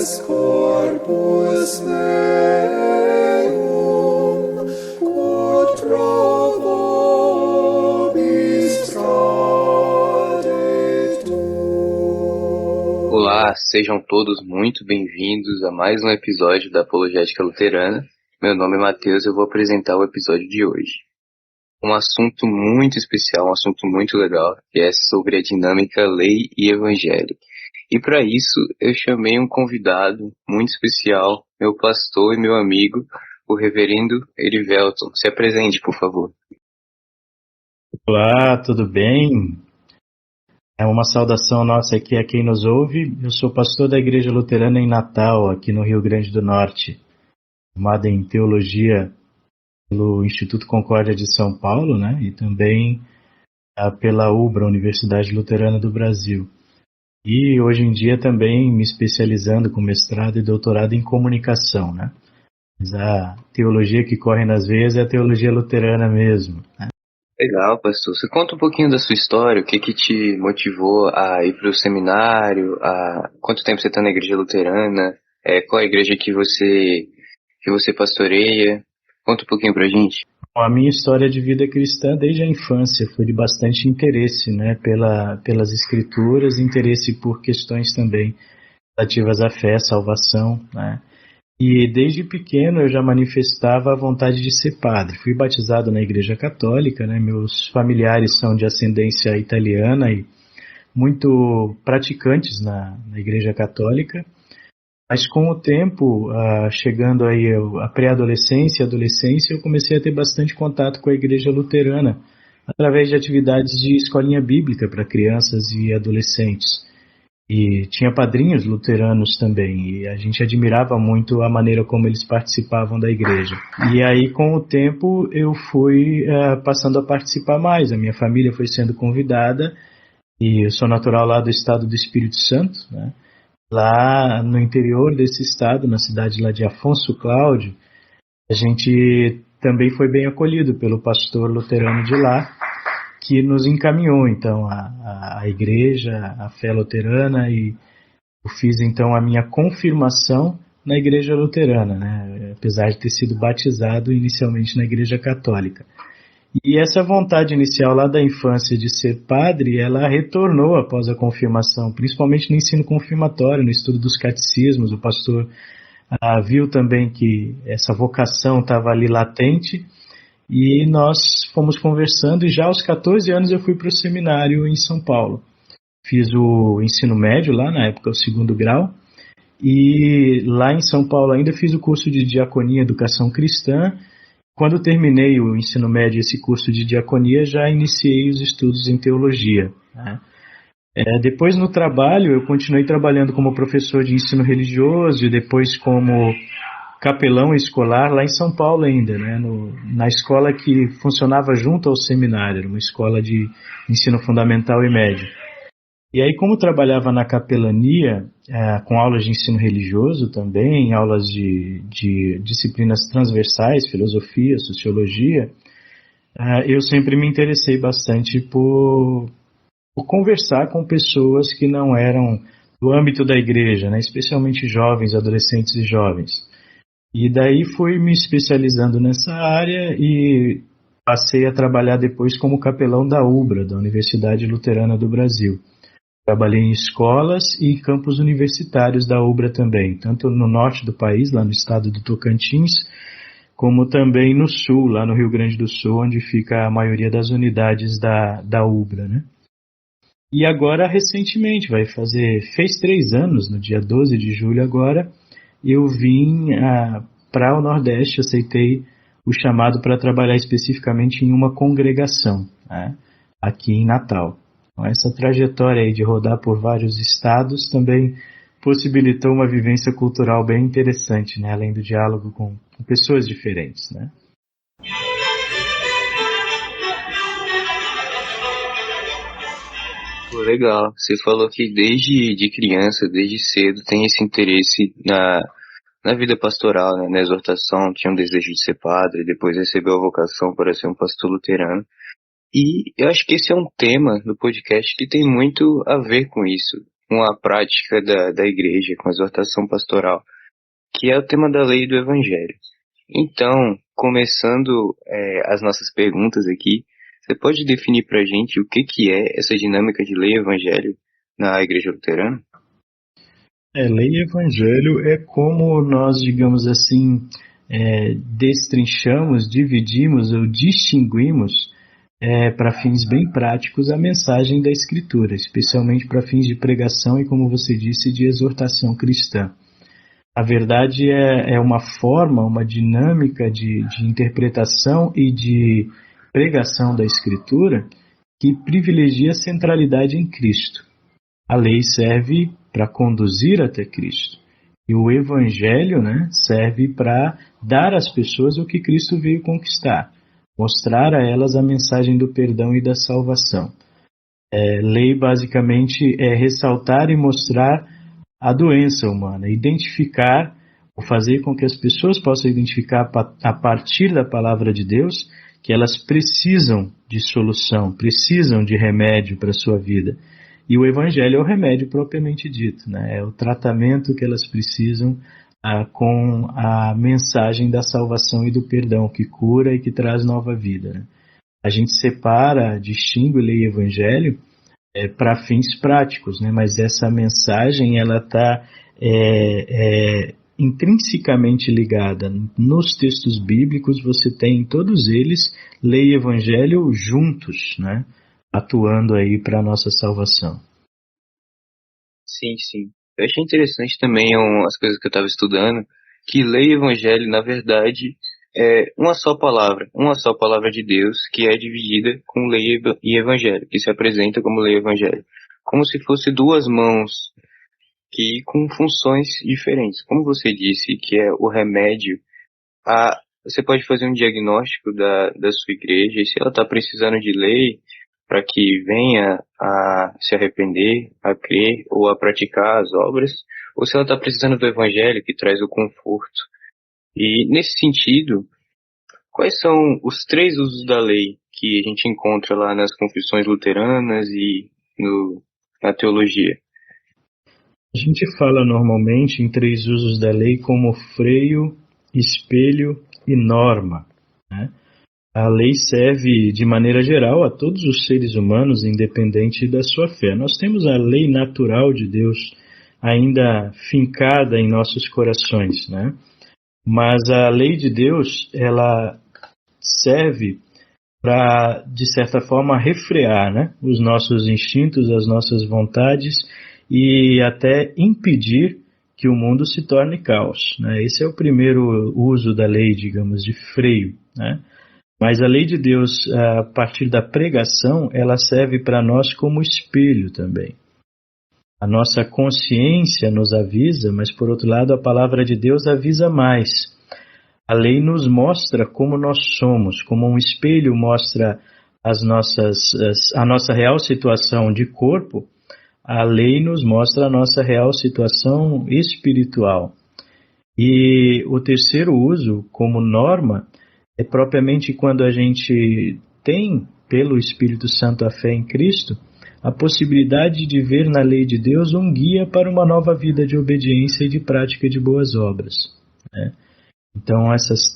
habeas corpus meum, quod pro vobis tradet tu. Olá, sejam todos muito bem-vindos a mais um episódio da Apologética Luterana. Meu nome é Matheus e eu vou apresentar o episódio de hoje. Um assunto muito especial, um assunto muito legal, que é sobre a dinâmica lei e evangelho. E para isso eu chamei um convidado muito especial, meu pastor e meu amigo, o reverendo Erivelton. Se apresente, por favor. Olá, tudo bem? É uma saudação nossa aqui a quem nos ouve. Eu sou pastor da Igreja Luterana em Natal, aqui no Rio Grande do Norte, formado em Teologia pelo Instituto Concórdia de São Paulo, né? E também pela UBRA, Universidade Luterana do Brasil. E hoje em dia também me especializando com mestrado e doutorado em comunicação, né? Mas a teologia que corre nas veias é a teologia luterana mesmo, né? Legal, pastor. Você conta um pouquinho da sua história, o que te motivou a ir para o seminário, quanto tempo você está na igreja luterana, qual é a igreja que você pastoreia? Conta um pouquinho pra gente. A minha história de vida cristã desde a infância foi de bastante interesse, né, pelas escrituras, interesse por questões também relativas à fé, salvação, né. E desde pequeno eu já manifestava a vontade de ser padre. Fui batizado na Igreja Católica, né, meus familiares são de ascendência italiana e muito praticantes na Igreja Católica. Mas com o tempo, chegando aí a pré-adolescência e adolescência, eu comecei a ter bastante contato com a igreja luterana, através de atividades de escolinha bíblica para crianças e adolescentes. E tinha padrinhos luteranos também, e a gente admirava muito a maneira como eles participavam da igreja. E aí, com o tempo, eu fui passando a participar mais, a minha família foi sendo convidada, e eu sou natural lá do estado do Espírito Santo, né? Lá no interior desse estado, na cidade lá de Afonso Cláudio, a gente também foi bem acolhido pelo pastor luterano de lá, que nos encaminhou então a igreja, a fé luterana, e eu fiz então a minha confirmação na igreja luterana, né? Apesar de ter sido batizado inicialmente na igreja católica. E essa vontade inicial lá da infância de ser padre, ela retornou após a confirmação, principalmente no ensino confirmatório, no estudo dos catecismos. O pastor viu também que essa vocação estava ali latente e nós fomos conversando, e já aos 14 anos eu fui para o seminário em São Paulo. Fiz o ensino médio lá, na época o 2º grau, e lá em São Paulo ainda fiz o curso de diaconia e educação cristã. Quando terminei o ensino médio, esse curso de diaconia, já iniciei os estudos em teologia, né? Depois no trabalho, eu continuei trabalhando como professor de ensino religioso e depois como capelão escolar lá em São Paulo ainda, né? Na escola que funcionava junto ao seminário, uma escola de ensino fundamental e médio. E aí, como trabalhava na capelania, com aulas de ensino religioso também, aulas de disciplinas transversais, filosofia, sociologia, eu sempre me interessei bastante por conversar com pessoas que não eram do âmbito da igreja, né, especialmente jovens, adolescentes e jovens. E daí fui me especializando nessa área e passei a trabalhar depois como capelão da UBRA, da Universidade Luterana do Brasil. Trabalhei em escolas e campos universitários da UBRA também, tanto no norte do país, lá no estado do Tocantins, como também no sul, lá no Rio Grande do Sul, onde fica a maioria das unidades da UBRA, né? E agora, recentemente, fez 3 anos, no dia 12 de julho agora, eu vim para o Nordeste, aceitei o chamado para trabalhar especificamente em uma congregação, né, aqui em Natal. Essa trajetória aí de rodar por vários estados também possibilitou uma vivência cultural bem interessante, né? Além do diálogo com pessoas diferentes, né? Pô, legal. Você falou que desde de criança, desde cedo, tem esse interesse na vida pastoral, né? Na exortação, tinha um desejo de ser padre, depois recebeu a vocação para ser um pastor luterano. E eu acho que esse é um tema do podcast que tem muito a ver com isso. com a prática da igreja, com a exortação pastoral, que é o tema da lei e do evangelho. Então, começando as nossas perguntas aqui, você pode definir para a gente o que é essa dinâmica de lei e evangelho na igreja luterana? Lei e evangelho é como nós, digamos assim, destrinchamos, dividimos ou distinguimos para fins bem práticos a mensagem da Escritura, especialmente para fins de pregação e, como você disse, de exortação cristã. A verdade é uma forma, uma dinâmica de interpretação e de pregação da Escritura que privilegia a centralidade em Cristo. A lei serve para conduzir até Cristo. E o Evangelho, serve para dar às pessoas o que Cristo veio conquistar, mostrar a elas a mensagem do perdão e da salvação. Lei, basicamente, é ressaltar e mostrar a doença humana, identificar, ou fazer com que as pessoas possam identificar a partir da palavra de Deus que elas precisam de solução, precisam de remédio para a sua vida. E o Evangelho é o remédio propriamente dito, é o tratamento que elas precisam com a mensagem da salvação e do perdão, que cura e que traz nova vida. A gente separa, distingue lei e Evangelho para fins práticos, mas essa mensagem ela está intrinsecamente ligada. Nos textos bíblicos você tem em todos eles lei e Evangelho juntos, atuando aí para a nossa salvação. Sim, sim. Eu achei interessante também as coisas que eu estava estudando, que lei e evangelho, na verdade, é uma só palavra de Deus, que é dividida com lei e evangelho, que se apresenta como lei e evangelho. Como se fosse duas mãos, que com funções diferentes. Como você disse, que é o remédio, você pode fazer um diagnóstico da sua igreja, e se ela está precisando de lei, para que venha a se arrepender, a crer ou a praticar as obras, ou se ela está precisando do evangelho, que traz o conforto. E nesse sentido, quais são os 3 usos da lei que a gente encontra lá nas confissões luteranas e na teologia? A gente fala normalmente em 3 usos da lei como freio, espelho e norma. A lei serve de maneira geral a todos os seres humanos, independente da sua fé. Nós temos a lei natural de Deus ainda fincada em nossos corações, Mas a lei de Deus, ela serve para, de certa forma, refrear, os nossos instintos, as nossas vontades e até impedir que o mundo se torne caos. Esse é o primeiro uso da lei, digamos, de freio, Mas a lei de Deus, a partir da pregação, ela serve para nós como espelho também. A nossa consciência nos avisa, mas por outro lado a palavra de Deus avisa mais. A lei nos mostra como nós somos, como um espelho mostra a nossa real situação de corpo, a lei nos mostra a nossa real situação espiritual. E o terceiro uso, como norma, é propriamente quando a gente tem, pelo Espírito Santo, a fé em Cristo, a possibilidade de ver na lei de Deus um guia para uma nova vida de obediência e de prática de boas obras. Então, esses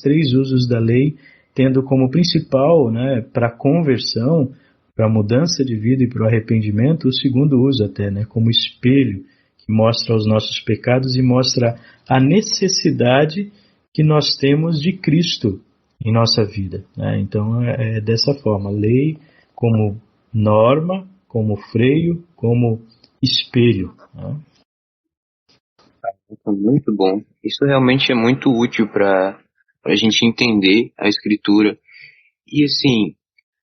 três usos da lei, tendo como principal, para a conversão, para a mudança de vida e para o arrependimento, o segundo uso até, como espelho, que mostra os nossos pecados e mostra a necessidade que nós temos de Cristo em nossa vida. Então, é dessa forma, lei como norma, como freio, como espelho. Muito bom. Isso realmente é muito útil para a gente entender a Escritura. E assim,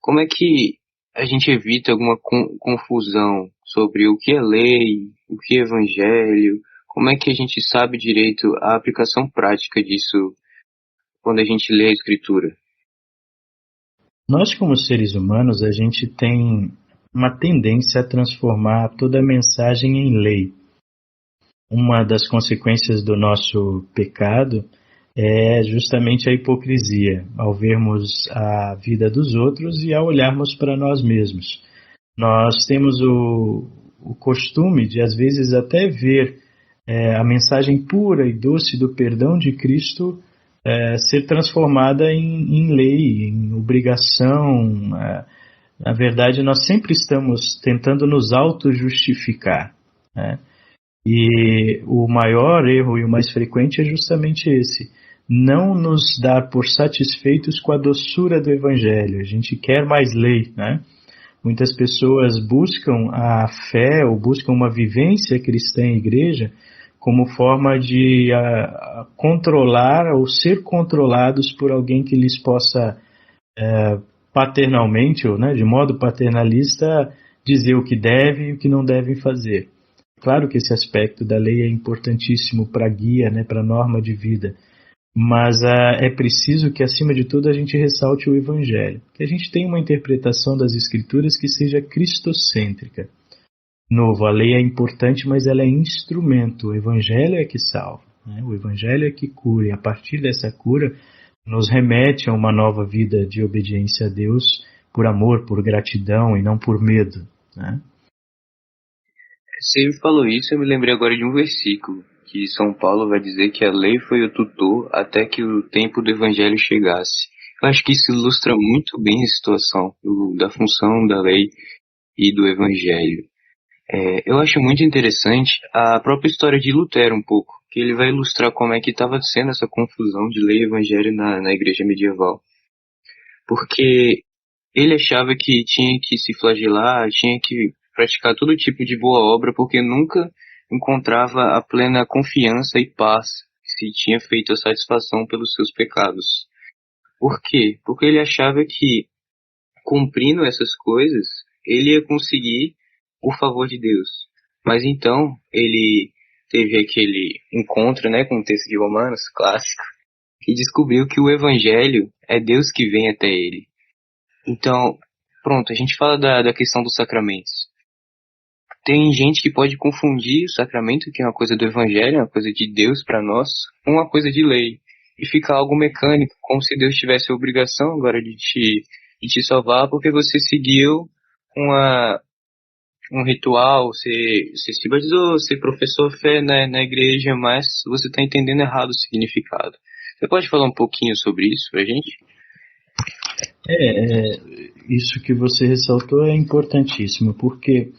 como é que a gente evita alguma confusão sobre o que é lei, o que é evangelho? Como é que a gente sabe direito a aplicação prática disso quando a gente lê a Escritura? Nós, como seres humanos, a gente tem uma tendência a transformar toda a mensagem em lei. Uma das consequências do nosso pecado é justamente a hipocrisia, ao vermos a vida dos outros e ao olharmos para nós mesmos. Nós temos o costume de, às vezes, até ver a mensagem pura e doce do perdão de Cristo ser transformada em lei, em obrigação. Na verdade, nós sempre estamos tentando nos auto-justificar, né? E o maior erro e o mais frequente é justamente esse: não nos dar por satisfeitos com a doçura do Evangelho. A gente quer mais lei, né? Muitas pessoas buscam a fé ou buscam uma vivência cristã em igreja como forma de controlar ou ser controlados por alguém que lhes possa paternalmente, ou de modo paternalista, dizer o que devem e o que não devem fazer. Claro que esse aspecto da lei é importantíssimo para a guia, para a norma de vida, mas é preciso que, acima de tudo, a gente ressalte o Evangelho, que a gente tenha uma interpretação das Escrituras que seja cristocêntrica. Novo, a lei é importante, mas ela é instrumento, o Evangelho é que salva, né? O Evangelho é que cura, e a partir dessa cura nos remete a uma nova vida de obediência a Deus por amor, por gratidão e não por medo, né? Você me falou isso, eu me lembrei agora de um versículo, que São Paulo vai dizer que a lei foi o tutor até que o tempo do Evangelho chegasse. Eu acho que isso ilustra muito bem a situação da função da lei e do Evangelho. Eu acho muito interessante a própria história de Lutero um pouco, que ele vai ilustrar como é que estava sendo essa confusão de lei e evangelho na igreja medieval. Porque ele achava que tinha que se flagelar, tinha que praticar todo tipo de boa obra, porque nunca encontrava a plena confiança e paz se tinha feito a satisfação pelos seus pecados. Por quê? Porque ele achava que, cumprindo essas coisas, ele ia conseguir o favor de Deus. Mas então, ele teve aquele encontro, com o texto de Romanos, clássico, e descobriu que o Evangelho é Deus que vem até ele. Então, pronto, a gente fala da questão dos sacramentos. Tem gente que pode confundir o sacramento, que é uma coisa do Evangelho, uma coisa de Deus para nós, com uma coisa de lei. E fica algo mecânico, como se Deus tivesse a obrigação agora de te salvar, porque você seguiu um ritual, você se batizou, você professou a fé na igreja, mas você está entendendo errado o significado. Você pode falar um pouquinho sobre isso pra gente? Isso que você ressaltou é importantíssimo, porque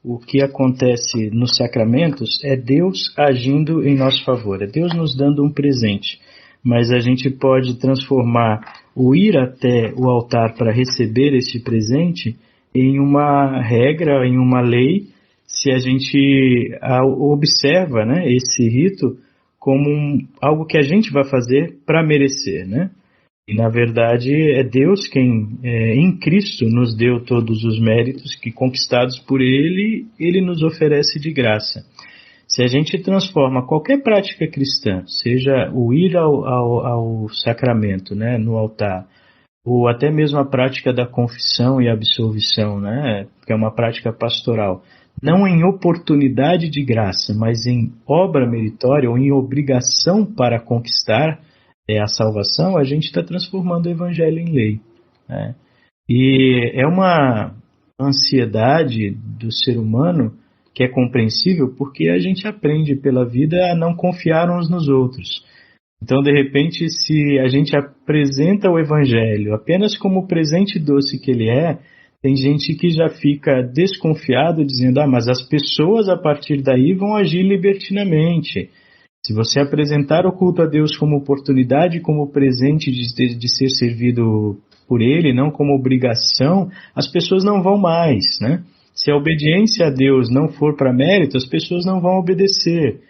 o que acontece nos sacramentos é Deus agindo em nosso favor, é Deus nos dando um presente, mas a gente pode transformar o ir até o altar para receber esse presente em uma regra, em uma lei, se a gente observa, esse rito como algo que a gente vai fazer para merecer, né? E, na verdade, é Deus quem, em Cristo, nos deu todos os méritos que, conquistados por Ele, Ele nos oferece de graça. Se a gente transforma qualquer prática cristã, seja o ir ao sacramento, no altar, ou até mesmo a prática da confissão e absolvição, que é uma prática pastoral, não em oportunidade de graça, mas em obra meritória ou em obrigação para conquistar a salvação, a gente está transformando o Evangelho em lei, né? E é uma ansiedade do ser humano que é compreensível, porque a gente aprende pela vida a não confiar uns nos outros. Então, de repente, se a gente apresenta o Evangelho apenas como o presente doce que ele é, tem gente que já fica desconfiado, dizendo, mas as pessoas a partir daí vão agir libertinamente. Se você apresentar o culto a Deus como oportunidade, como presente de ser servido por Ele, não como obrigação, as pessoas não vão mais, né? Se a obediência a Deus não for para mérito, as pessoas não vão obedecer.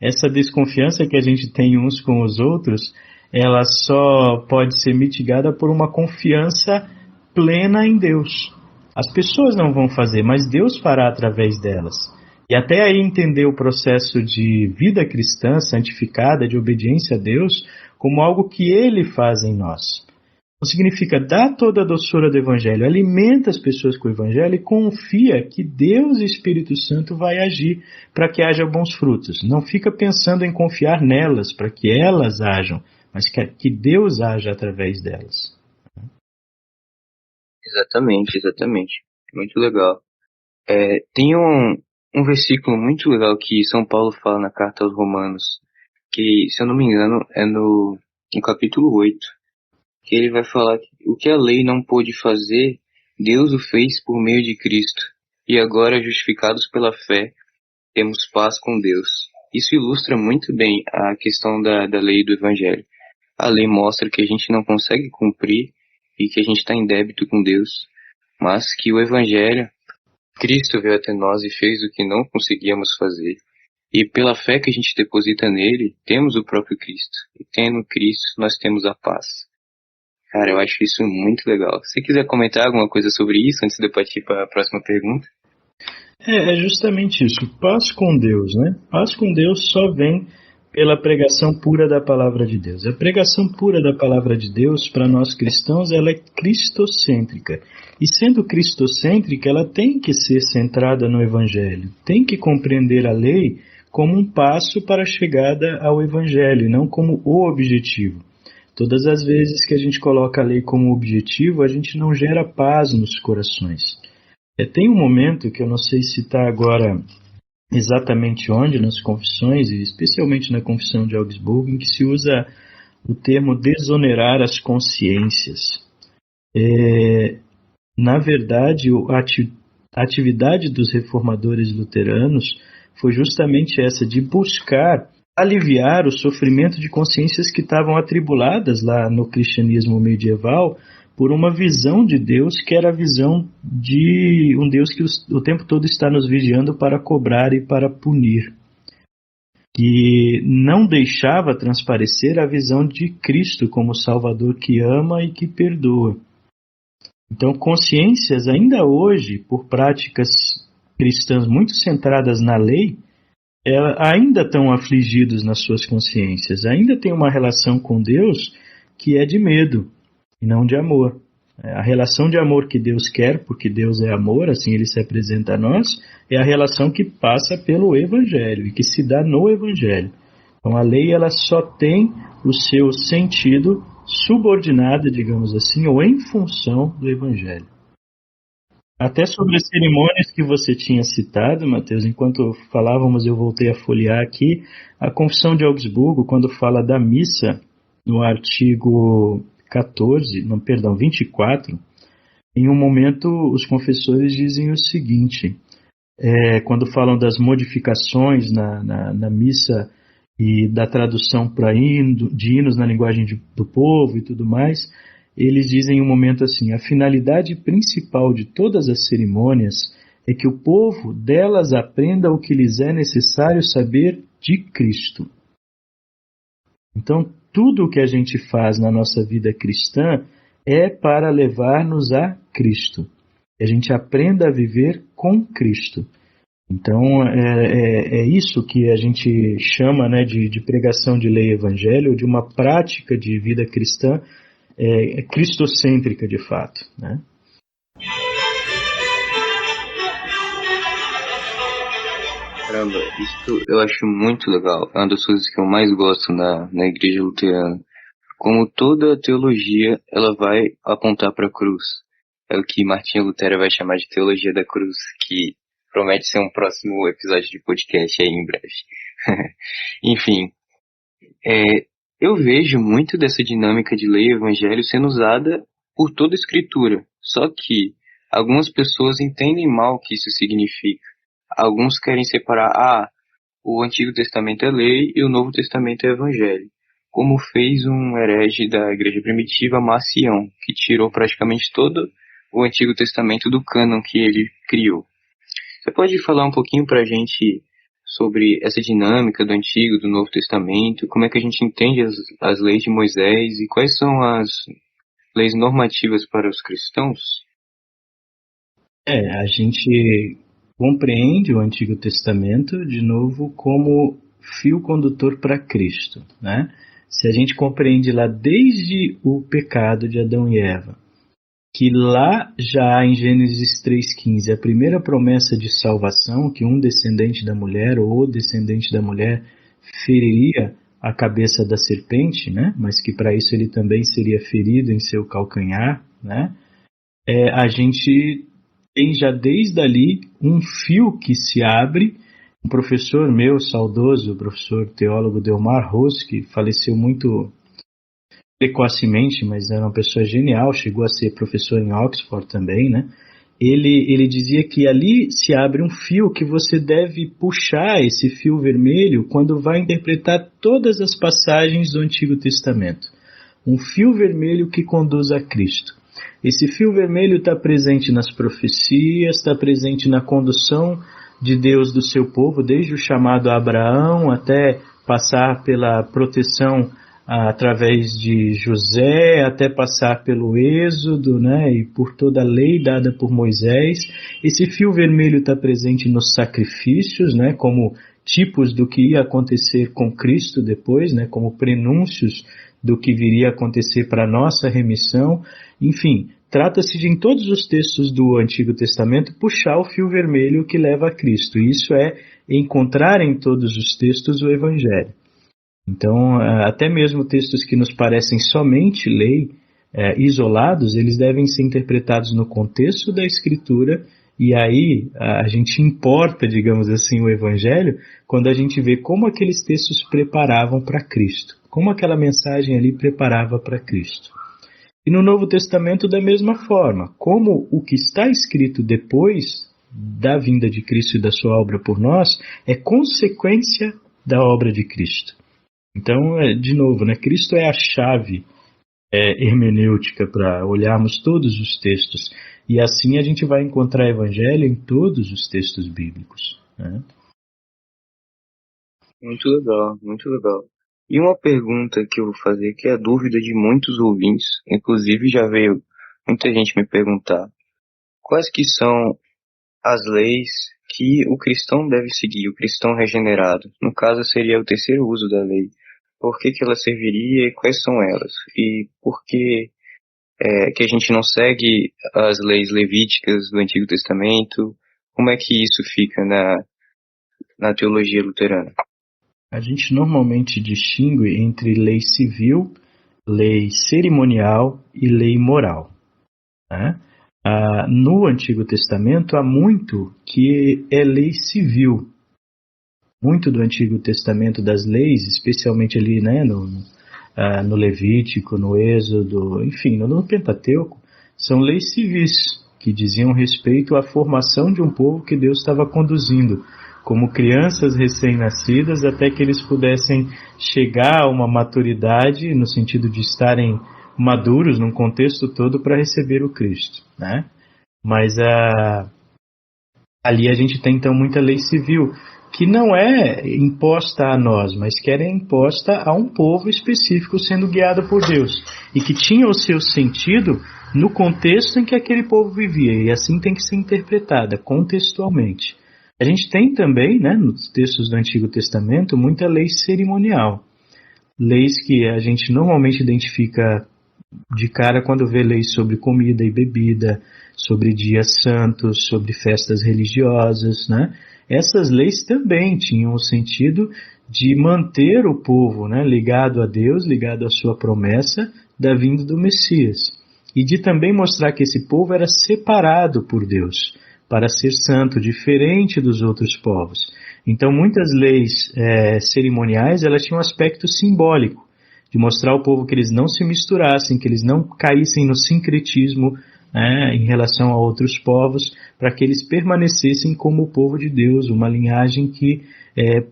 Essa desconfiança que a gente tem uns com os outros, ela só pode ser mitigada por uma confiança plena em Deus. As pessoas não vão fazer, mas Deus fará através delas. E até aí entender o processo de vida cristã, santificada, de obediência a Deus, como algo que Ele faz em nós. Então significa dar toda a doçura do Evangelho, alimenta as pessoas com o Evangelho e confia que Deus e Espírito Santo vai agir para que haja bons frutos. Não fica pensando em confiar nelas para que elas ajam, mas que Deus haja através delas. Exatamente. Muito legal. Tem um versículo muito legal que São Paulo fala na carta aos Romanos, que, se eu não me engano, é no capítulo 8, que ele vai falar que o que a lei não pôde fazer, Deus o fez por meio de Cristo. E agora, justificados pela fé, temos paz com Deus. Isso ilustra muito bem a questão da lei do Evangelho. A lei mostra que a gente não consegue cumprir e que a gente está em débito com Deus, mas que o Evangelho, Cristo veio até nós e fez o que não conseguíamos fazer. E pela fé que a gente deposita nele, temos o próprio Cristo. E tendo Cristo, nós temos a paz. Cara, eu acho isso muito legal. Se quiser comentar alguma coisa sobre isso, antes de eu partir para a próxima pergunta. É justamente isso. Paz com Deus, né? Paz com Deus só vem pela pregação pura da palavra de Deus. A pregação pura da palavra de Deus, para nós cristãos, ela é cristocêntrica. E sendo cristocêntrica, ela tem que ser centrada no Evangelho. Tem que compreender a lei como um passo para a chegada ao Evangelho, não como o objetivo. Todas as vezes que a gente coloca a lei como objetivo, a gente não gera paz nos corações. Tem um momento que eu não sei se está agora exatamente onde, nas confissões, e especialmente na confissão de Augsburgo, em que se usa o termo desonerar as consciências. Na verdade, a atividade dos reformadores luteranos foi justamente essa, de buscar aliviar o sofrimento de consciências que estavam atribuladas lá no cristianismo medieval por uma visão de Deus que era a visão de um Deus que o tempo todo está nos vigiando para cobrar e para punir, que não deixava transparecer a visão de Cristo como Salvador que ama e que perdoa. Então, consciências ainda hoje, por práticas cristãs muito centradas na lei, ainda estão afligidos nas suas consciências, ainda tem uma relação com Deus que é de medo e não de amor. A relação de amor que Deus quer, porque Deus é amor, assim Ele se apresenta a nós, é a relação que passa pelo Evangelho e que se dá no Evangelho. Então a lei ela só tem o seu sentido subordinado, digamos assim, ou em função do Evangelho. Até sobre as cerimônias que você tinha citado, Mateus, enquanto falávamos eu voltei a folhear aqui, a Confissão de Augsburgo, quando fala da missa, no artigo 24, em um momento os confessores dizem o seguinte, quando falam das modificações na missa e da tradução de hinos na linguagem do povo e tudo mais, eles dizem em um momento assim, a finalidade principal de todas as cerimônias é que o povo delas aprenda o que lhes é necessário saber de Cristo. Então, tudo o que a gente faz na nossa vida cristã é para levar-nos a Cristo. Que a gente aprenda a viver com Cristo. Então, é isso que a gente chama, né, de pregação de lei e evangelho, de uma prática de vida cristã cristocêntrica de fato, né? Caramba, isso eu acho muito legal. É uma das coisas que eu mais gosto na igreja luterana. Como toda teologia, ela vai apontar para a cruz. É o que Martinho Lutero vai chamar de teologia da cruz, que promete ser um próximo episódio de podcast aí em breve. Enfim, eu vejo muito dessa dinâmica de lei e evangelho sendo usada por toda a escritura. Só que algumas pessoas entendem mal o que isso significa. Alguns querem separar, o Antigo Testamento é lei e o Novo Testamento é evangelho. Como fez um herege da igreja primitiva, Marcião, que tirou praticamente todo o Antigo Testamento do cânon que ele criou. Você pode falar um pouquinho pra gente sobre essa dinâmica do Antigo, do Novo Testamento, como é que a gente entende as leis de Moisés e quais são as leis normativas para os cristãos? A gente compreende o Antigo Testamento, de novo, como fio condutor para Cristo, né? Se a gente compreende lá desde o pecado de Adão e Eva, que lá já há em Gênesis 3,15 a primeira promessa de salvação, que um descendente da mulher ou o descendente da mulher feriria a cabeça da serpente, né? Mas que para isso ele também seria ferido em seu calcanhar, né? A gente tem já desde ali um fio que se abre. Um professor meu, saudoso, o professor teólogo Delmar Ross, que faleceu muito precocemente, mas era uma pessoa genial, chegou a ser professor em Oxford também, né? Ele dizia que ali se abre um fio que você deve puxar esse fio vermelho quando vai interpretar todas as passagens do Antigo Testamento. Um fio vermelho que conduz a Cristo. Esse fio vermelho está presente nas profecias, está presente na condução de Deus do seu povo, desde o chamado a Abraão até passar pela proteção através de José, até passar pelo Êxodo, né, e por toda a lei dada por Moisés. Esse fio vermelho está presente nos sacrifícios, né, como tipos do que ia acontecer com Cristo depois, né, como prenúncios do que viria a acontecer para a nossa remissão. Enfim, trata-se de, em todos os textos do Antigo Testamento, puxar o fio vermelho que leva a Cristo. E isso é encontrar em todos os textos o Evangelho. Então, até mesmo textos que nos parecem somente lei, isolados, eles devem ser interpretados no contexto da Escritura, e aí a gente importa, digamos assim, o Evangelho, quando a gente vê como aqueles textos preparavam para Cristo, como aquela mensagem ali preparava para Cristo. E no Novo Testamento, da mesma forma, como o que está escrito depois da vinda de Cristo e da sua obra por nós é consequência da obra de Cristo. Então, de novo, né, Cristo é a chave hermenêutica para olharmos todos os textos. E assim a gente vai encontrar Evangelho em todos os textos bíblicos, né? Muito legal, muito legal. E uma pergunta que eu vou fazer, que é a dúvida de muitos ouvintes, inclusive já veio muita gente me perguntar, quais que são as leis que o cristão deve seguir, o cristão regenerado? No caso, seria o terceiro uso da lei. Por que ela serviria e quais são elas? E por que que a gente não segue as leis levíticas do Antigo Testamento? Como é que isso fica na teologia luterana? A gente normalmente distingue entre lei civil, lei cerimonial e lei moral, né? No Antigo Testamento há muito que é lei civil. Muito do Antigo Testamento das leis, especialmente ali, né, no Levítico, no Êxodo, enfim, no Pentateuco, são leis civis que diziam respeito à formação de um povo que Deus estava conduzindo, como crianças recém-nascidas, até que eles pudessem chegar a uma maturidade, no sentido de estarem maduros num contexto todo para receber o Cristo, né? Mas ali a gente tem então muita lei civil, que não é imposta a nós, mas que era imposta a um povo específico sendo guiado por Deus, e que tinha o seu sentido no contexto em que aquele povo vivia, e assim tem que ser interpretada, contextualmente. A gente tem também, né, nos textos do Antigo Testamento, muita lei cerimonial, leis que a gente normalmente identifica de cara quando vê leis sobre comida e bebida, sobre dias santos, sobre festas religiosas, né? Essas leis também tinham o sentido de manter o povo, né, ligado a Deus, ligado à sua promessa da vinda do Messias. E de também mostrar que esse povo era separado por Deus para ser santo, diferente dos outros povos. Então muitas leis cerimoniais, elas tinham um aspecto simbólico, de mostrar ao povo que eles não se misturassem, que eles não caíssem no sincretismo, em relação a outros povos, para que eles permanecessem como o povo de Deus, uma linhagem que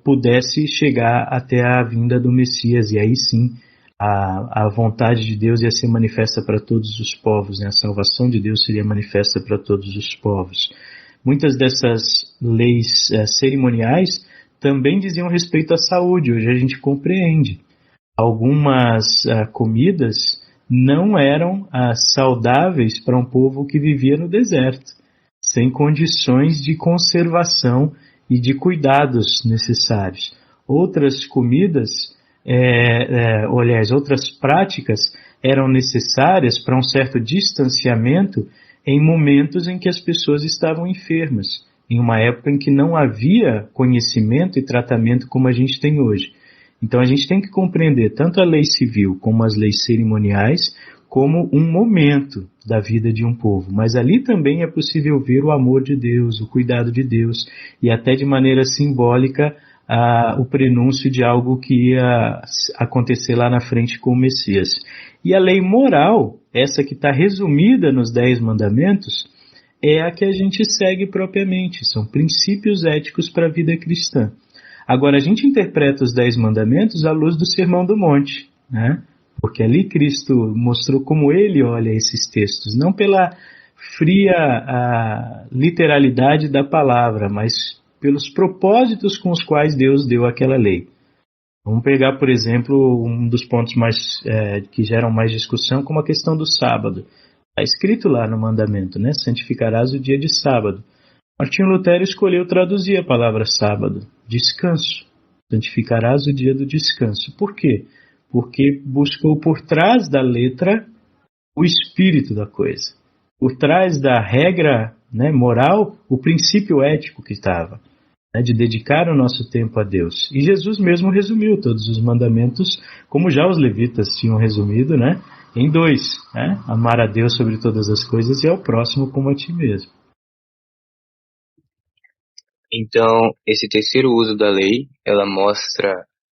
pudesse chegar até a vinda do Messias, e aí sim a vontade de Deus ia ser manifesta para todos os povos, né? A salvação de Deus seria manifesta para todos os povos. Muitas dessas leis cerimoniais também diziam respeito à saúde. Hoje a gente compreende. Algumas comidas não eram saudáveis para um povo que vivia no deserto, sem condições de conservação e de cuidados necessários. Outras comidas, outras práticas eram necessárias para um certo distanciamento em momentos em que as pessoas estavam enfermas, em uma época em que não havia conhecimento e tratamento como a gente tem hoje. Então a gente tem que compreender tanto a lei civil como as leis cerimoniais como um momento da vida de um povo, mas ali também é possível ver o amor de Deus, o cuidado de Deus, e até de maneira simbólica o prenúncio de algo que ia acontecer lá na frente com o Messias. E a lei moral, essa que está resumida nos 10 mandamentos, é a que a gente segue propriamente, são princípios éticos para a vida cristã. Agora, a gente interpreta os 10 mandamentos à luz do Sermão do Monte, né? Porque ali Cristo mostrou como ele olha esses textos, não pela fria literalidade da palavra, mas pelos propósitos com os quais Deus deu aquela lei. Vamos pegar, por exemplo, um dos pontos que geram mais discussão, como a questão do sábado. Está escrito lá no mandamento, né? Santificarás o dia de sábado. Martinho Lutero escolheu traduzir a palavra sábado, descanso. Santificarás o dia do descanso. Por quê? Porque buscou por trás da letra o espírito da coisa. Por trás da regra, né, moral, o princípio ético que estava, né, de dedicar o nosso tempo a Deus. E Jesus mesmo resumiu todos os mandamentos, como já os levitas tinham resumido, né, em 2. Né, amar a Deus sobre todas as coisas e ao próximo como a ti mesmo. Então, esse terceiro uso da lei, ela mostra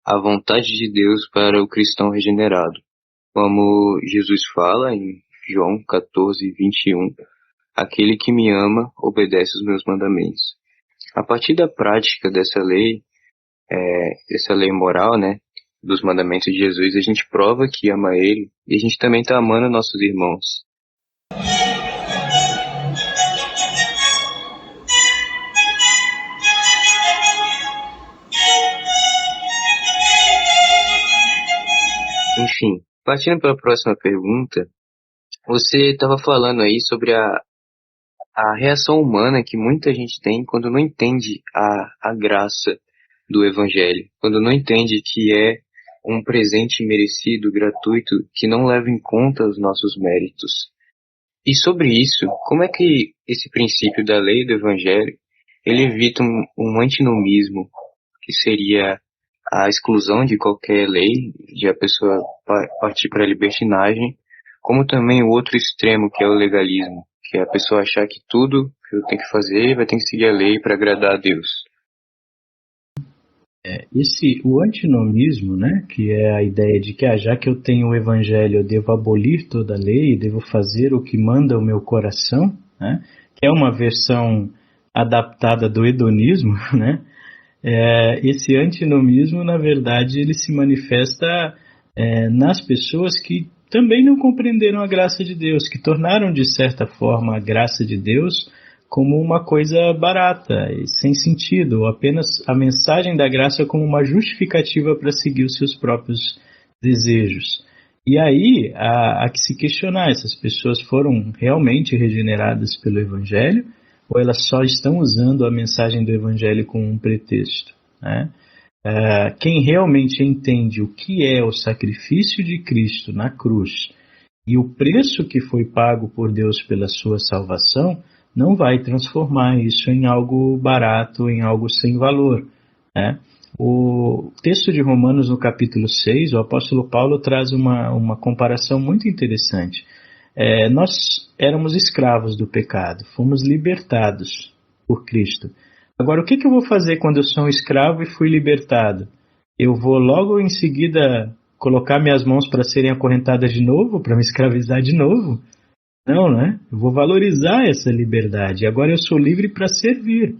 a vontade de Deus para o cristão regenerado. Como Jesus fala em João 14:21, aquele que me ama obedece os meus mandamentos. A partir da prática dessa lei moral, né, dos mandamentos de Jesus, a gente prova que ama Ele e a gente também está amando nossos irmãos. Enfim, partindo para a próxima pergunta, você estava falando aí sobre a reação humana que muita gente tem quando não entende a graça do Evangelho, quando não entende que é um presente merecido, gratuito, que não leva em conta os nossos méritos. E sobre isso, como é que esse princípio da lei do Evangelho, ele evita um antinomismo, que seria a exclusão de qualquer lei, de a pessoa partir para a libertinagem, como também o outro extremo, que é o legalismo, que é a pessoa achar que tudo que eu tenho que fazer vai ter que seguir a lei para agradar a Deus. O antinomismo, né, que é a ideia de que já que eu tenho o Evangelho, eu devo abolir toda a lei, devo fazer o que manda o meu coração, né, que é uma versão adaptada do hedonismo, né. Esse antinomismo, na verdade, ele se manifesta nas pessoas que também não compreenderam a graça de Deus, que tornaram, de certa forma, a graça de Deus como uma coisa barata e sem sentido, ou apenas a mensagem da graça como uma justificativa para seguir os seus próprios desejos. E aí há que se questionar, essas pessoas foram realmente regeneradas pelo Evangelho, ou elas só estão usando a mensagem do Evangelho como um pretexto, né? Quem realmente entende o que é o sacrifício de Cristo na cruz e o preço que foi pago por Deus pela sua salvação, não vai transformar isso em algo barato, em algo sem valor, né? O texto de Romanos, no capítulo 6, o apóstolo Paulo traz uma comparação muito interessante. Nós éramos escravos do pecado, fomos libertados por Cristo. Agora, o que eu vou fazer quando eu sou um escravo e fui libertado? Eu vou logo em seguida colocar minhas mãos para serem acorrentadas de novo, para me escravizar de novo? Não, né? Eu vou valorizar essa liberdade. Agora eu sou livre para servir.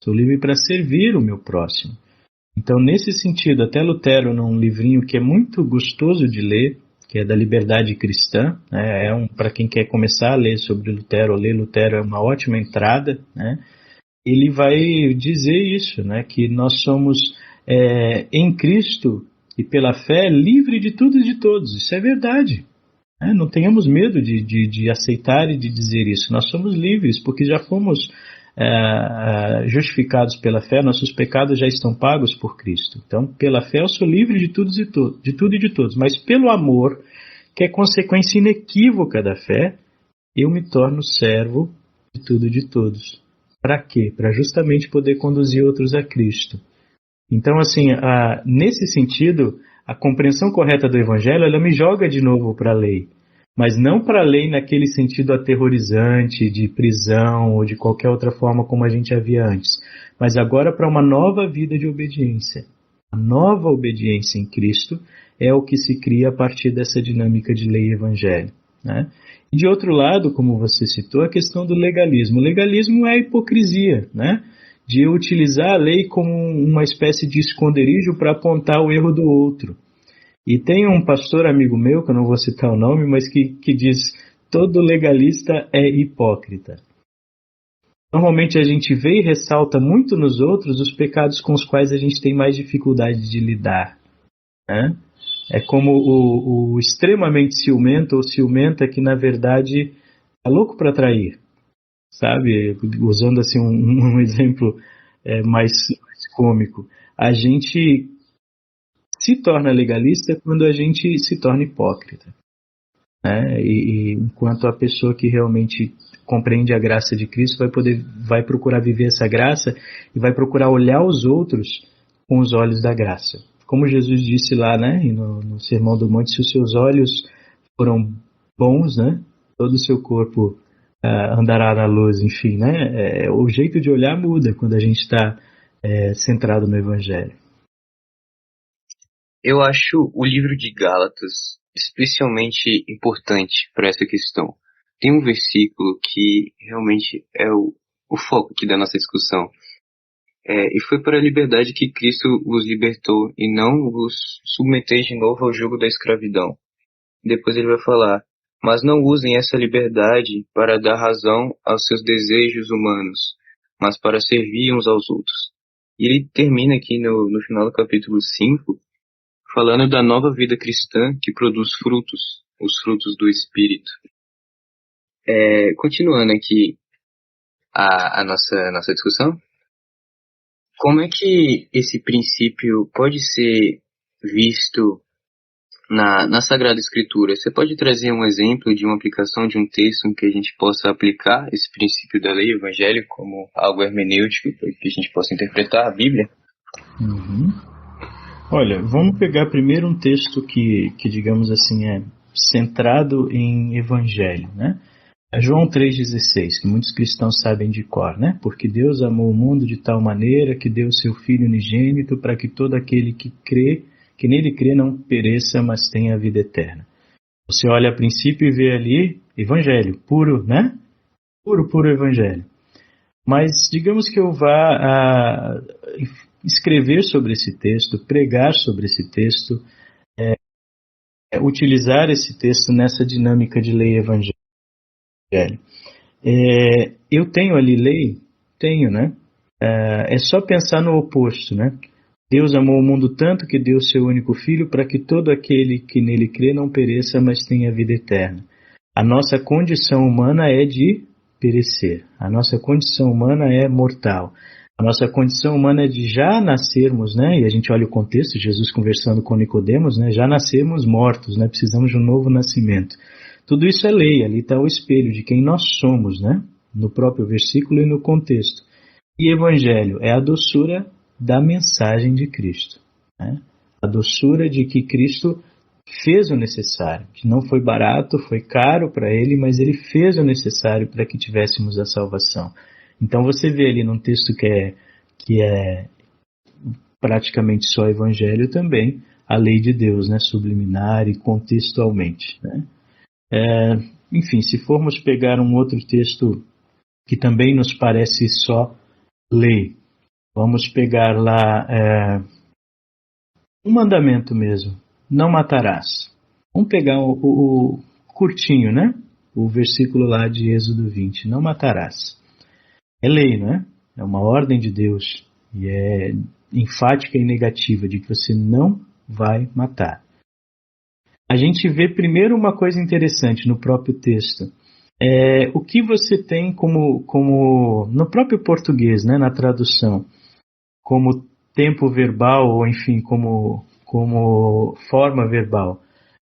Sou livre para servir o meu próximo. Então, nesse sentido, até Lutero, num livrinho que é muito gostoso de ler, que é da Liberdade Cristã, né? Para quem quer começar a ler sobre Lutero, ler Lutero é uma ótima entrada, né? Ele vai dizer isso, né? Que nós somos em Cristo e pela fé livre de tudo e de todos. Isso é verdade. Não tenhamos medo de aceitar e de dizer isso. Nós somos livres porque já fomos justificados pela fé, nossos pecados já estão pagos por Cristo. Então, pela fé eu sou livre de tudo e de todos. Mas pelo amor, que é consequência inequívoca da fé, eu me torno servo de tudo e de todos. Para quê? Para justamente poder conduzir outros a Cristo. Então, assim, nesse sentido, a compreensão correta do Evangelho, ela me joga de novo para a lei. mas não para a lei naquele sentido aterrorizante de prisão ou de qualquer outra forma como a gente havia antes, mas agora para uma nova vida de obediência. A nova obediência em Cristo é o que se cria a partir dessa dinâmica de lei e evangelho, né? E de outro lado, como você citou, a questão do legalismo. O legalismo é a hipocrisia, né? De utilizar a lei como uma espécie de esconderijo para apontar o erro do outro. E tem um pastor amigo meu, que eu não vou citar o nome, mas que diz: todo legalista é hipócrita. Normalmente a gente vê e ressalta muito nos outros os pecados com os quais a gente tem mais dificuldade de lidar, né? É como o extremamente ciumento ou ciumenta que, na verdade, é louco para trair, sabe? Usando assim um exemplo mais cômico. A gente se torna legalista quando a gente se torna hipócrita, né? E enquanto a pessoa que realmente compreende a graça de Cristo vai procurar viver essa graça e vai procurar olhar os outros com os olhos da graça. Como Jesus disse lá, né, no Sermão do Monte, se os seus olhos foram bons, né, todo o seu corpo andará na luz, enfim, né? O jeito de olhar muda quando a gente está centrado no Evangelho. Eu acho o livro de Gálatas especialmente importante para essa questão. Tem um versículo que realmente é o foco aqui da nossa discussão. E foi para a liberdade que Cristo os libertou e não os submeteis de novo ao jugo da escravidão. Depois ele vai falar: mas não usem essa liberdade para dar razão aos seus desejos humanos, mas para servir uns aos outros. E ele termina aqui no final do capítulo 5, falando da nova vida cristã que produz frutos, os frutos do Espírito. Continuando aqui a nossa discussão, como é que esse princípio pode ser visto na Sagrada Escritura? Você pode trazer um exemplo de uma aplicação de um texto em que a gente possa aplicar esse princípio da lei evangélica como algo hermenêutico para que a gente possa interpretar a Bíblia? Uhum. Olha, vamos pegar primeiro um texto que digamos assim, é centrado em evangelho, né? É João 3,16, que muitos cristãos sabem de cor, né? Porque Deus amou o mundo de tal maneira que deu o seu Filho unigênito para que todo aquele que nele crê não pereça, mas tenha a vida eterna. Você olha a princípio e vê ali evangelho, puro, né? Puro evangelho. Mas digamos que eu vá escrever sobre esse texto, pregar sobre esse texto, utilizar esse texto nessa dinâmica de lei e evangelho. Eu tenho ali lei? Tenho, né? É só pensar no oposto, né? Deus amou o mundo tanto que deu seu único Filho para que todo aquele que nele crê não pereça, mas tenha vida eterna. A nossa condição humana é de perecer. A nossa condição humana é mortal. A nossa condição humana é de já nascermos, né? E a gente olha o contexto, Jesus conversando com Nicodemos, né? Já nascermos mortos, né? Precisamos de um novo nascimento. Tudo isso é lei, ali está o espelho de quem nós somos, né? No próprio versículo e no contexto. E evangelho é a doçura da mensagem de Cristo, né? A doçura de que Cristo fez o necessário, que não foi barato, foi caro para ele, mas ele fez o necessário para que tivéssemos a salvação. Então você vê ali num texto que é praticamente só evangelho também, a lei de Deus, né? Subliminar e contextualmente, né? Enfim, se formos pegar um outro texto que também nos parece só lei, vamos pegar lá um mandamento mesmo: não matarás. Vamos pegar o curtinho, né? O versículo lá de Êxodo 20, não matarás. É lei, não é? É uma ordem de Deus e é enfática e negativa de que você não vai matar. A gente vê primeiro uma coisa interessante no próprio texto. O que você tem como no próprio português, né, na tradução, como tempo verbal, ou enfim, como forma verbal.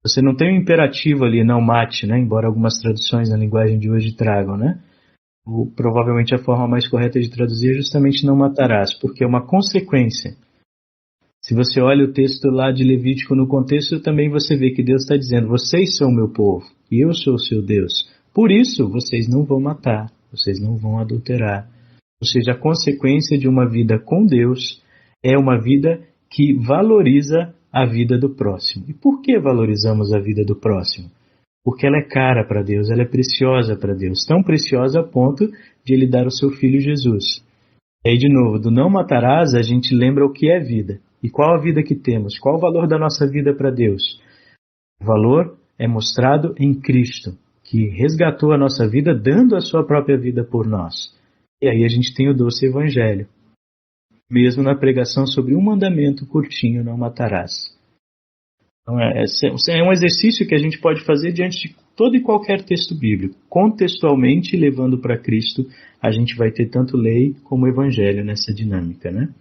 Você não tem um imperativo ali, não mate, né, embora algumas traduções na linguagem de hoje tragam, né? Provavelmente a forma mais correta de traduzir é justamente não matarás, porque é uma consequência. Se você olha o texto lá de Levítico no contexto, também você vê que Deus está dizendo: vocês são meu povo e eu sou o seu Deus. Por isso, vocês não vão matar, vocês não vão adulterar. Ou seja, a consequência de uma vida com Deus é uma vida que valoriza a vida do próximo. E por que valorizamos a vida do próximo? Porque ela é cara para Deus, ela é preciosa para Deus. Tão preciosa a ponto de Ele dar o seu Filho Jesus. E aí, de novo, do não matarás, a gente lembra o que é vida. E qual a vida que temos? Qual o valor da nossa vida para Deus? O valor é mostrado em Cristo, que resgatou a nossa vida dando a sua própria vida por nós. E aí a gente tem o doce evangelho. Mesmo na pregação sobre um mandamento curtinho, não matarás. Então é um exercício que a gente pode fazer diante de todo e qualquer texto bíblico. Contextualmente, levando para Cristo, a gente vai ter tanto lei como evangelho nessa dinâmica, né?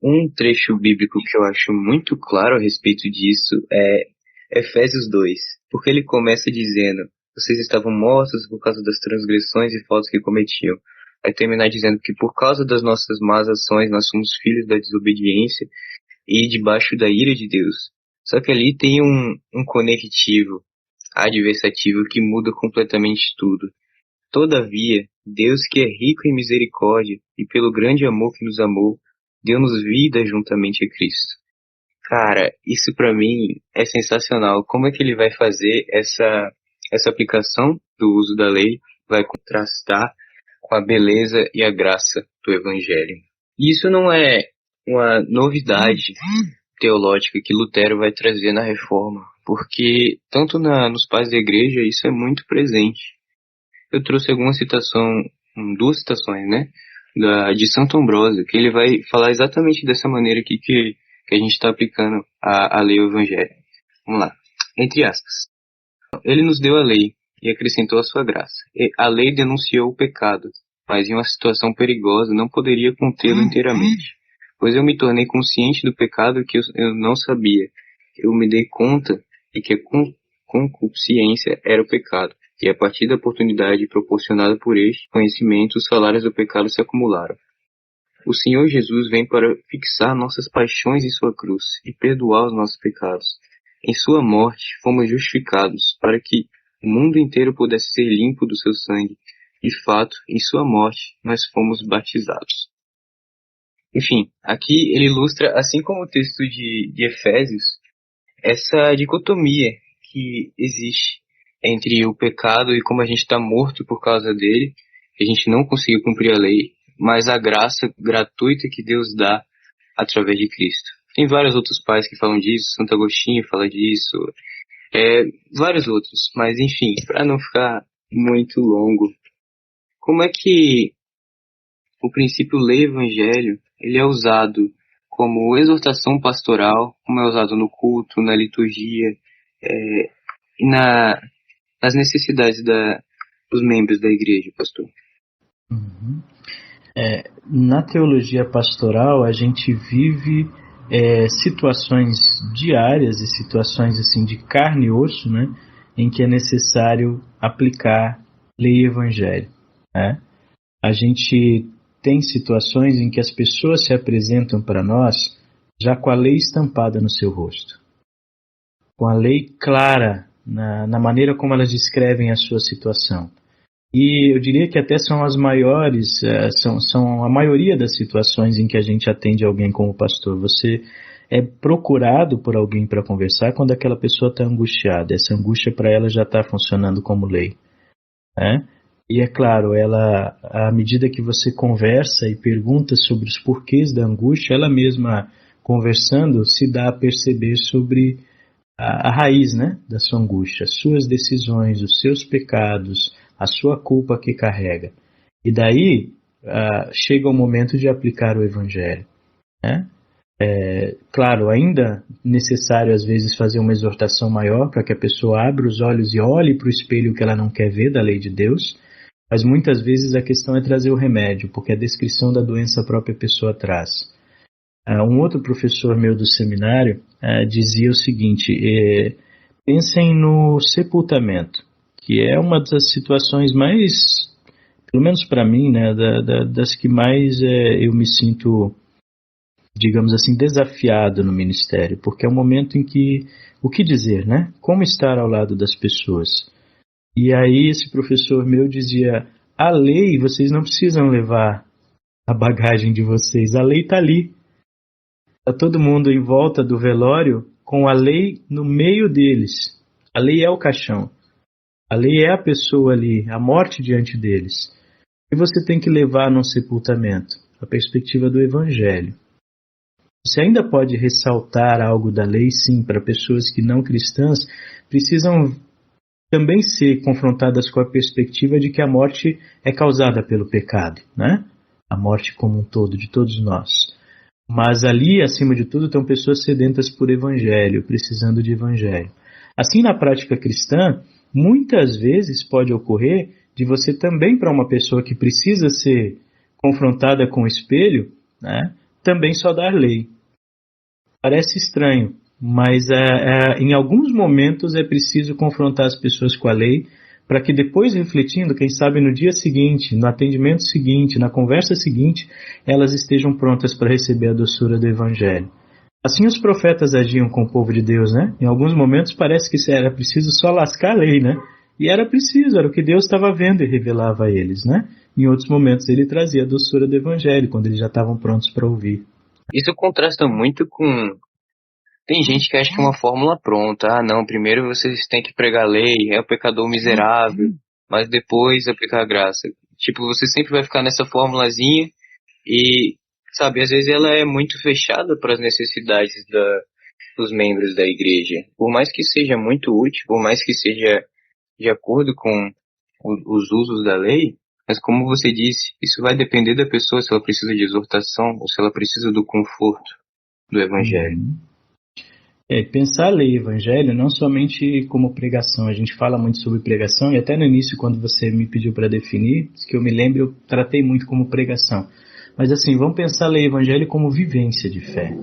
Um trecho bíblico que eu acho muito claro a respeito disso é Efésios 2, porque ele começa dizendo: vocês estavam mortos por causa das transgressões e faltas que cometiam. Vai terminar dizendo que por causa das nossas más ações nós somos filhos da desobediência e debaixo da ira de Deus. Só que ali tem um conectivo adversativo que muda completamente tudo. Todavia, Deus, que é rico em misericórdia e pelo grande amor que nos amou, deu-nos vida juntamente a Cristo. Cara, isso pra mim é sensacional. Como é que ele vai fazer essa aplicação do uso da lei, vai contrastar com a beleza e a graça do Evangelho? E isso não é uma novidade teológica que Lutero vai trazer na Reforma, porque tanto nos pais da igreja isso é muito presente. Eu trouxe duas citações, né, de Santo Ambrósio, que ele vai falar exatamente dessa maneira aqui que a gente está aplicando a lei ao Evangelho. Vamos lá, entre aspas. Ele nos deu a lei e acrescentou a sua graça. A lei denunciou o pecado, mas em uma situação perigosa não poderia contê-lo inteiramente. Pois eu me tornei consciente do pecado que eu não sabia. Eu me dei conta de que a concupiscência era o pecado. E a partir da oportunidade proporcionada por este conhecimento, os salários do pecado se acumularam. O Senhor Jesus vem para fixar nossas paixões em sua cruz e perdoar os nossos pecados. Em sua morte, fomos justificados para que o mundo inteiro pudesse ser limpo do seu sangue. De fato, em sua morte, nós fomos batizados. Enfim, aqui ele ilustra, assim como o texto de Efésios, essa dicotomia que existe entre o pecado e como a gente está morto por causa dele, que a gente não conseguiu cumprir a lei, mas a graça gratuita que Deus dá através de Cristo. Tem vários outros pais que falam disso, Santo Agostinho fala disso, vários outros, mas enfim, para não ficar muito longo, como é que o princípio lei-evangelho ele é usado como exortação pastoral, como é usado no culto, na liturgia, e nas necessidades dos membros da igreja, pastor? Uhum. Na teologia pastoral, a gente vive situações diárias e situações assim de carne e osso, né, em que é necessário aplicar lei e evangelho, né? A gente tem situações em que as pessoas se apresentam para nós já com a lei estampada no seu rosto, com a lei clara na maneira como elas descrevem a sua situação. E eu diria que até são as maiores, são a maioria das situações em que a gente atende alguém como pastor. Você é procurado por alguém para conversar quando aquela pessoa está angustiada. Essa angústia para ela já está funcionando como lei, né? E é claro, ela, à medida que você conversa e pergunta sobre os porquês da angústia, ela mesma conversando se dá a perceber sobre a raiz, né, da sua angústia, as suas decisões, os seus pecados, a sua culpa que carrega. E daí chega o momento de aplicar o Evangelho, né? Claro, ainda necessário às vezes fazer uma exortação maior para que a pessoa abra os olhos e olhe para o espelho que ela não quer ver da lei de Deus, mas muitas vezes a questão é trazer o remédio, porque a descrição da doença a própria pessoa traz. Um outro professor meu do seminário dizia o seguinte: pensem no sepultamento, que é uma das situações mais, pelo menos para mim, né, das que mais eu me sinto digamos assim, desafiado no ministério, porque é um momento em que, o que dizer, né? Como estar ao lado das pessoas? E aí esse professor meu dizia, a lei, vocês não precisam levar a bagagem de vocês, a lei está ali. Está todo mundo em volta do velório com a lei no meio deles. A lei é o caixão. A lei é a pessoa ali, a morte diante deles. E você tem que levar num sepultamento? A perspectiva do Evangelho. Você ainda pode ressaltar algo da lei, sim, para pessoas que não cristãs precisam também ser confrontadas com a perspectiva de que a morte é causada pelo pecado, né? A morte como um todo, de todos nós. Mas ali, acima de tudo, estão pessoas sedentas por evangelho, precisando de evangelho. Assim, na prática cristã, muitas vezes pode ocorrer de você também, para uma pessoa que precisa ser confrontada com o espelho, né, também só dar lei. Parece estranho, mas em alguns momentos é preciso confrontar as pessoas com a lei, para que depois, refletindo, quem sabe no dia seguinte, no atendimento seguinte, na conversa seguinte, elas estejam prontas para receber a doçura do Evangelho. Assim os profetas agiam com o povo de Deus, né? Em alguns momentos parece que era preciso só lascar a lei, né? E era preciso, era o que Deus estava vendo e revelava a eles, né? Em outros momentos ele trazia a doçura do Evangelho, quando eles já estavam prontos para ouvir. Isso contrasta muito com... Tem gente que acha que é uma fórmula pronta. Ah, não, primeiro vocês têm que pregar a lei, é o pecador miserável, mas depois aplicar a graça. Tipo, você sempre vai ficar nessa fórmulazinha e, sabe, às vezes ela é muito fechada para as necessidades dos membros da igreja. Por mais que seja muito útil, por mais que seja de acordo com os usos da lei, mas como você disse, isso vai depender da pessoa se ela precisa de exortação ou se ela precisa do conforto do evangelho. Pensar a lei e evangelho não somente como pregação, a gente fala muito sobre pregação e até no início quando você me pediu para definir, que eu me lembro, eu tratei muito como pregação. Mas assim, vamos pensar a lei e evangelho como vivência de fé.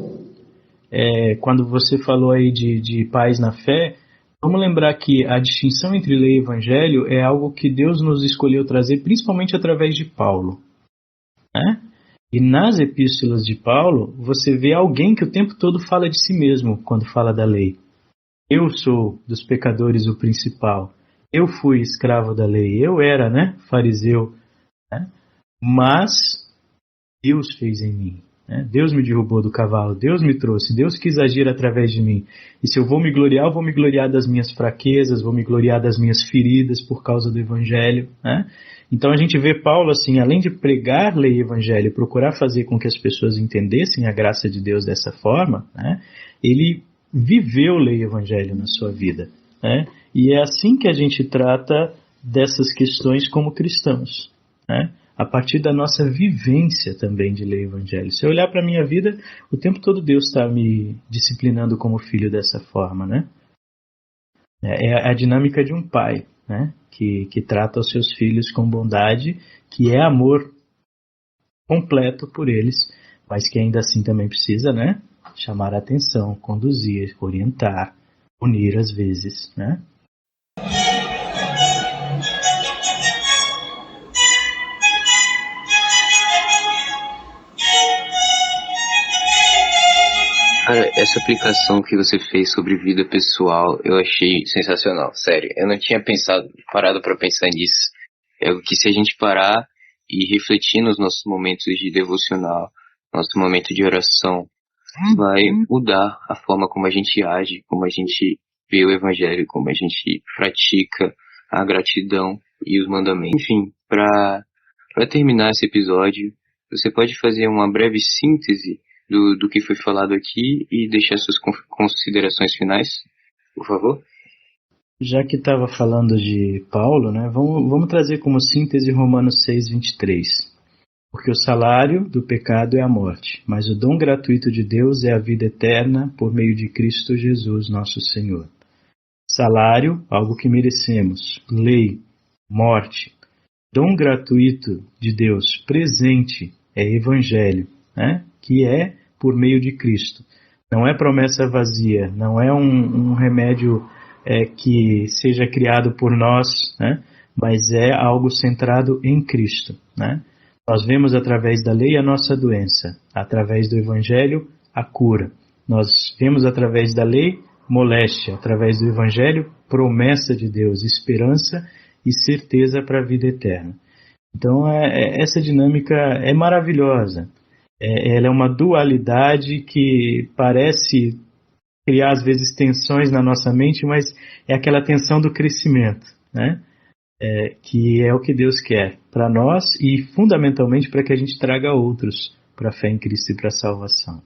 Quando você falou aí de paz na fé, vamos lembrar que a distinção entre lei e evangelho é algo que Deus nos escolheu trazer principalmente através de Paulo, né? E nas epístolas de Paulo, você vê alguém que o tempo todo fala de si mesmo quando fala da lei. Eu sou dos pecadores o principal. Eu fui escravo da lei. Eu era, né, fariseu. Né? Mas Deus fez em mim. Né? Deus me derrubou do cavalo. Deus me trouxe. Deus quis agir através de mim. E se eu vou me gloriar, eu vou me gloriar das minhas fraquezas, vou me gloriar das minhas feridas por causa do evangelho, né? Então a gente vê Paulo assim, além de pregar lei e evangelho, procurar fazer com que as pessoas entendessem a graça de Deus dessa forma, né? Ele viveu lei e evangelho na sua vida, né? E é assim que a gente trata dessas questões como cristãos, né? A partir da nossa vivência também de lei e evangelho. Se eu olhar para a minha vida, o tempo todo Deus está me disciplinando como filho dessa forma, né? É a dinâmica de um pai, né? Que trata os seus filhos com bondade, que é amor completo por eles, mas que ainda assim também precisa, né, chamar a atenção, conduzir, orientar, unir às vezes, né? Cara, essa aplicação que você fez sobre vida pessoal, eu achei sensacional, sério. Eu não tinha parado para pensar nisso. É o que se a gente parar e refletir nos nossos momentos de devocional, nosso momento de oração, vai mudar a forma como a gente age, como a gente vê o evangelho, como a gente pratica a gratidão e os mandamentos. Enfim, para terminar esse episódio, você pode fazer uma breve síntese do que foi falado aqui e deixar suas considerações finais, por favor? Já que estava falando de Paulo, né, vamos trazer como síntese Romanos 6:23. Porque o salário do pecado é a morte, mas o dom gratuito de Deus é a vida eterna por meio de Cristo Jesus, nosso Senhor. Salário, algo que merecemos. Lei, morte. Dom gratuito de Deus, presente, é evangelho, né? Que é por meio de Cristo. Não é promessa vazia, não é um remédio que seja criado por nós, né? Mas é algo centrado em Cristo, né? Nós vemos através da lei a nossa doença, através do Evangelho a cura. Nós vemos através da lei moléstia, através do Evangelho promessa de Deus, esperança e certeza para a vida eterna. Então essa dinâmica é maravilhosa. Ela é uma dualidade que parece criar às vezes tensões na nossa mente, mas é aquela tensão do crescimento, né? Que é o que Deus quer para nós e fundamentalmente para que a gente traga outros para a fé em Cristo e para a salvação.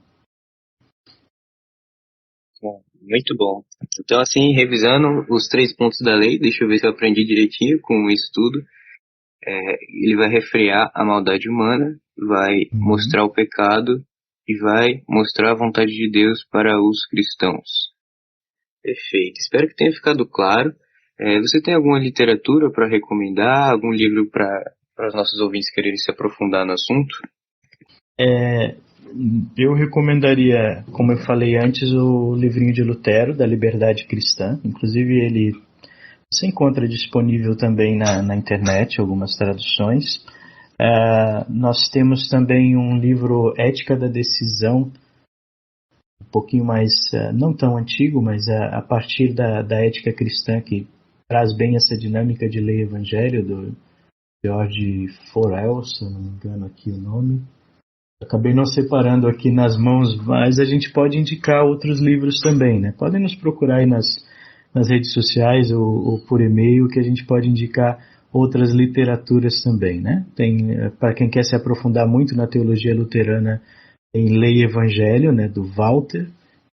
Bom, muito bom. Então, assim, revisando os 3 pontos da lei, deixa eu ver se eu aprendi direitinho com isso tudo. Ele vai refrear a maldade humana, vai mostrar o pecado e vai mostrar a vontade de Deus para os cristãos. Perfeito. Espero que tenha ficado claro. Você tem alguma literatura para recomendar? Algum livro para os nossos ouvintes quererem se aprofundar no assunto? Eu recomendaria, como eu falei antes, o livrinho de Lutero, da Liberdade Cristã. Inclusive, ele se encontra disponível também na internet, algumas traduções. Nós temos também um livro Ética da Decisão, um pouquinho mais, não tão antigo, mas a partir da ética cristã, que traz bem essa dinâmica de lei e evangelho, do George Forel, se eu não me engano aqui o nome. Acabei não separando aqui nas mãos, mas a gente pode indicar outros livros também, né? Podem nos procurar aí nas redes sociais ou por e-mail, que a gente pode indicar outras literaturas também, né? Tem, para quem quer se aprofundar muito na teologia luterana, tem Lei e Evangelho, né, do Walter,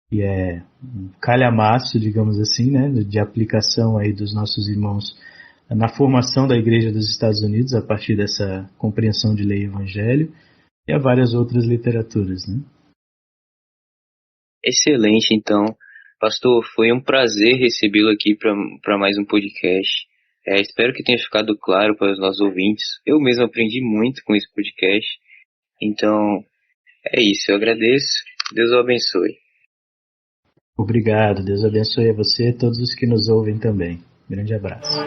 que é um calhamaço, digamos assim, né, de aplicação aí dos nossos irmãos na formação da Igreja dos Estados Unidos, a partir dessa compreensão de Lei e Evangelho, e há várias outras literaturas, né? Excelente, então. Pastor, foi um prazer recebê-lo aqui para mais um podcast. Espero que tenha ficado claro para os nossos ouvintes. Eu mesmo aprendi muito com esse podcast. Então, é isso. Eu agradeço. Deus o abençoe. Obrigado. Deus abençoe a você e a todos os que nos ouvem também. Grande abraço.